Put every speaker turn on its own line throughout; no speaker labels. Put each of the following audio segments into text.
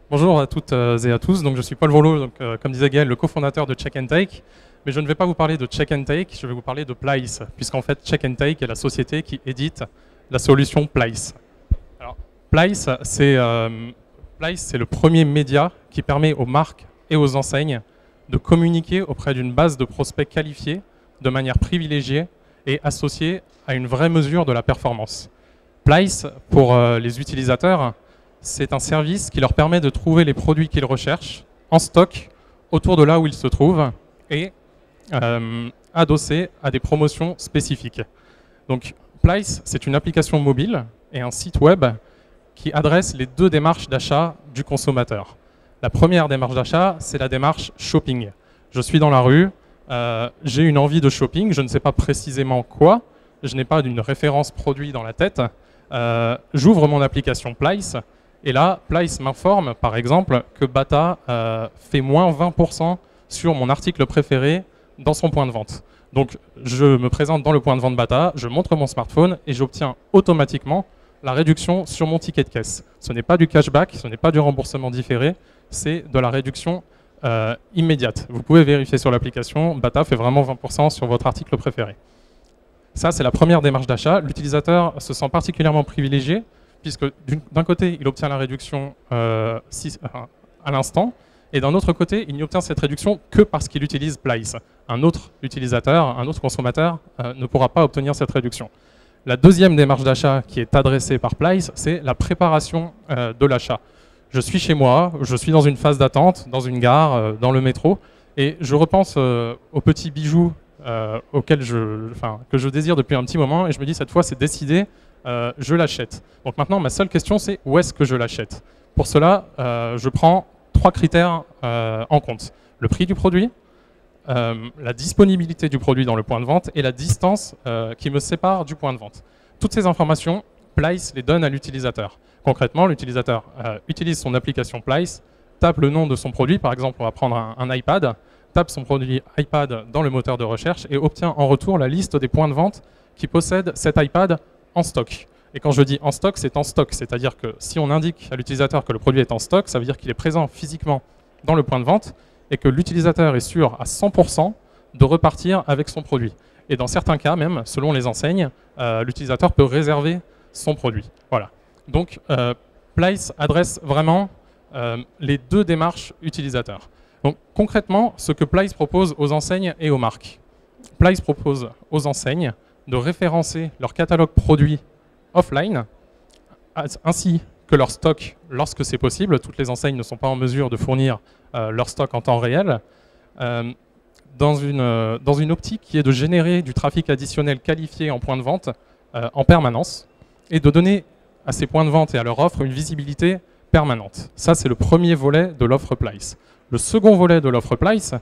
Bonjour à toutes et à tous, donc je suis Paul Vrolo, donc, comme disait Gaël, le cofondateur de Check and Take. Mais je ne vais pas vous parler de Check and Take, je vais vous parler de Plice, puisqu'en fait Check and Take est la société qui édite la solution Plice. Alors, Plice, c'est le premier média qui permet aux marques et aux enseignes de communiquer auprès d'une base de prospects qualifiés de manière privilégiée et associée à une vraie mesure de la performance. Plice, pour les utilisateurs, c'est un service qui leur permet de trouver les produits qu'ils recherchent en stock autour de là où ils se trouvent et adossés à des promotions spécifiques. Donc Plice, c'est une application mobile et un site web qui adresse les deux démarches d'achat du consommateur. La première démarche d'achat, c'est la démarche shopping. Je suis dans la rue, j'ai une envie de shopping, je ne sais pas précisément quoi, je n'ai pas d'une référence produit dans la tête, j'ouvre mon application Plice. Et là, Plice m'informe, par exemple, que Bata fait moins 20% sur mon article préféré dans son point de vente. Donc, je me présente dans le point de vente Bata, je montre mon smartphone et j'obtiens automatiquement la réduction sur mon ticket de caisse. Ce n'est pas du cashback, ce n'est pas du remboursement différé, c'est de la réduction immédiate. Vous pouvez vérifier sur l'application, Bata fait vraiment 20% sur votre article préféré. Ça, c'est la première démarche d'achat. L'utilisateur se sent particulièrement privilégié, puisque d'un côté, il obtient la réduction à l'instant, et d'un autre côté, il n'y obtient cette réduction que parce qu'il utilise Plice. Un autre utilisateur, un autre consommateur ne pourra pas obtenir cette réduction. La deuxième démarche d'achat qui est adressée par Plice, c'est la préparation de l'achat. Je suis chez moi, je suis dans une phase d'attente, dans une gare, dans le métro, et je repense aux petits bijoux que je désire depuis un petit moment, et je me dis cette fois c'est décidé, je l'achète. Donc maintenant, ma seule question, c'est où est-ce que je l'achète? Pour cela, je prends trois critères en compte. Le prix du produit, la disponibilité du produit dans le point de vente et la distance qui me sépare du point de vente. Toutes ces informations, Plice les donne à l'utilisateur. Concrètement, l'utilisateur utilise son application Plice, tape le nom de son produit, par exemple, on va prendre un iPad, tape son produit iPad dans le moteur de recherche et obtient en retour la liste des points de vente qui possèdent cet iPad en stock. Et quand je dis en stock, c'est en stock. C'est-à-dire que si on indique à l'utilisateur que le produit est en stock, ça veut dire qu'il est présent physiquement dans le point de vente et que l'utilisateur est sûr à 100% de repartir avec son produit. Et dans certains cas même, selon les enseignes, l'utilisateur peut réserver son produit. Voilà. Donc, Plice adresse vraiment les deux démarches utilisateurs. Donc, concrètement, ce que Plice propose aux enseignes et aux marques. Plice propose aux enseignes de référencer leur catalogue produit offline, ainsi que leur stock lorsque c'est possible. Toutes les enseignes ne sont pas en mesure de fournir leur stock en temps réel, dans une optique qui est de générer du trafic additionnel qualifié en point de vente en permanence et de donner à ces points de vente et à leur offre une visibilité permanente. Ça, c'est le premier volet de l'offre Plice. Le second volet de l'offre Plice,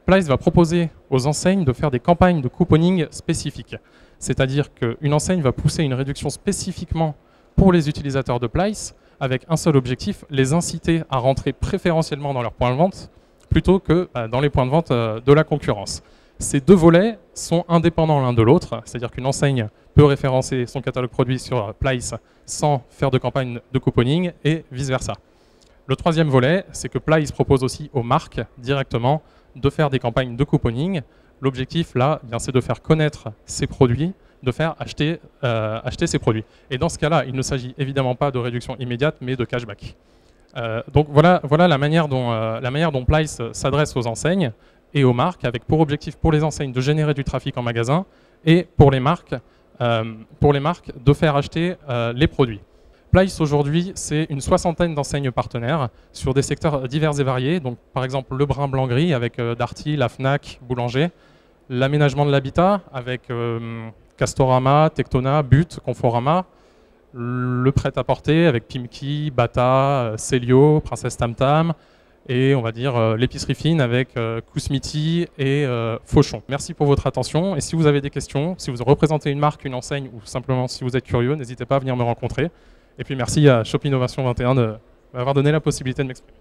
Plice va proposer aux enseignes de faire des campagnes de couponing spécifiques. C'est-à-dire qu'une enseigne va pousser une réduction spécifiquement pour les utilisateurs de Plice avec un seul objectif, les inciter à rentrer préférentiellement dans leurs points de vente plutôt que dans les points de vente de la concurrence. Ces deux volets sont indépendants l'un de l'autre, c'est-à-dire qu'une enseigne peut référencer son catalogue produit sur Plice sans faire de campagne de couponing et vice-versa. Le troisième volet, c'est que Plice propose aussi aux marques directement de faire des campagnes de couponing. L'objectif là, c'est de faire connaître ces produits, de faire acheter ces produits. Et dans ce cas-là, il ne s'agit évidemment pas de réduction immédiate, mais de cashback. Donc voilà la manière dont Plice s'adresse aux enseignes et aux marques, avec pour objectif pour les enseignes de générer du trafic en magasin et pour les marques de faire acheter les produits. Plice aujourd'hui, c'est une soixantaine d'enseignes partenaires sur des secteurs divers et variés. Donc, par exemple, Lebrun Blanc-Gris avec Darty, la Fnac, Boulanger. L'aménagement de l'habitat avec Castorama, Tectona, But, Conforama. Le prêt-à-porter avec Pimki, Bata, Celio, Princesse Tam Tam. Et on va dire l'épicerie fine avec Kousmiti et Fauchon. Merci pour votre attention. Et si vous avez des questions, si vous représentez une marque, une enseigne ou simplement si vous êtes curieux, n'hésitez pas à venir me rencontrer. Et puis merci à Shop Innovation 21 de m'avoir donné la possibilité de m'exprimer.